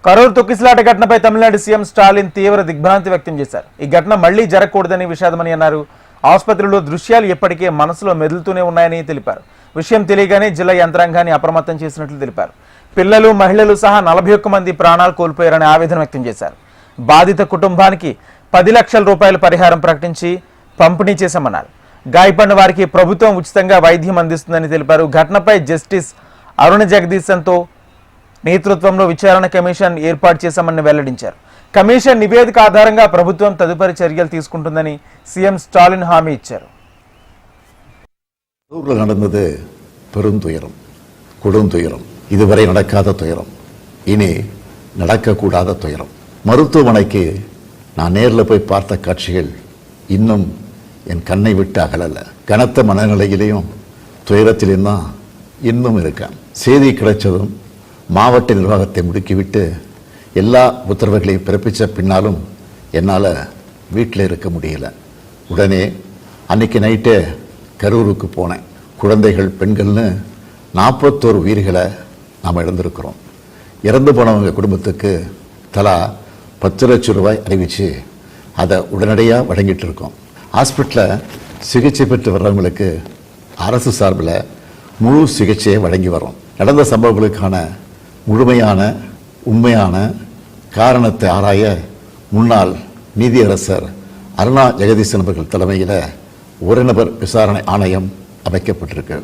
కరూరు తొక్కిసలాట ఘటనపై తమిళనాడు సీఎం స్టాలిన్ తీవ్ర దిగ్భ్రాంతి వ్యక్తం చేశారు. ఈ ఘటన మళ్లీ జరగకూడదని విషాదమని అన్నారు. ఆసుపత్రిలో దృశ్యాలు ఎప్పటికే మనసులో మెదులుతూనే ఉన్నాయని తెలిపారు. విషయం తెలియగానే జిల్లా యంత్రాంగాన్ని అప్రమత్తం చేసినట్లు తెలిపారు. పిల్లలు, మహిళలు సహా 41 మంది ప్రాణాలు కోల్పోయారని ఆవేదన వ్యక్తం చేశారు. బాధిత కుటుంబానికి 10 లక్షల రూపాయల పరిహారం ప్రకటించి పంపిణీ చేశామన్నారు. గాయపడిన వారికి ప్రభుత్వం ఉచితంగా వైద్యం అందిస్తుందని తెలిపారు. ఘటనపై జస్టిస్ అరుణ జగదీశన్తో నేతృత్వంలో విచారణ కమిషన్ ఏర్పాటు చేశామని వెల్లడించారు. కమిషన్ నివేదిక ఆధారంగా ప్రభుత్వం తదుపరి చర్యలు తీసుకుంటుందని సీఎం స్టాలిన్ హామీ ఇచ్చారు. நடந்தது பெருந்துயரம், கொடுந்துயரம், இதுவரை நடக்காத துயரம், இனி நடக்கக்கூடாத துயரம். மருத்துவமனைக்கு நான் நேரில் போய் பார்த்த காட்சிகள் இன்னும் என் கண்ணை விட்டு அகலல. கனத்த மனநிலையிலையும் துயரத்திலும் தான் இன்னும் இருக்கேன். செய்தி கிடைச்சதும் மாவட்ட நிர்வாகத்தை முடுக்கிவிட்டு எல்லா உத்தரவுகளையும் பிறப்பித்த பின்னாலும் என்னால் வீட்டில் இருக்க முடியல. உடனே அன்னைக்கு நைட்டே கரூருக்கு போனேன். குழந்தைகள், பெண்கள்னு 41 உயிர்களை நாம் இழந்திருக்கிறோம். இறந்து போனவங்க குடும்பத்துக்கு தலா 10 லட்சம் ரூபாய் அறிவித்து அதை உடனடியாக வழங்கிட்டு இருக்கோம். ஹாஸ்பிட்டலில் சிகிச்சை பெற்று வர்றவங்களுக்கு அரசு சார்பில் முழு சிகிச்சையை வழங்கி வரோம். நடந்த சம்பவங்களுக்கான முழுமையான உண்மையான காரணத்தை ஆராய முன்னாள் நீதியரசர் அருணா ஜெகதீசன் அவர்கள் தலைமையில் ஒரு நபர் விசாரணை ஆணையம் அமைக்கப்பட்டிருக்கு.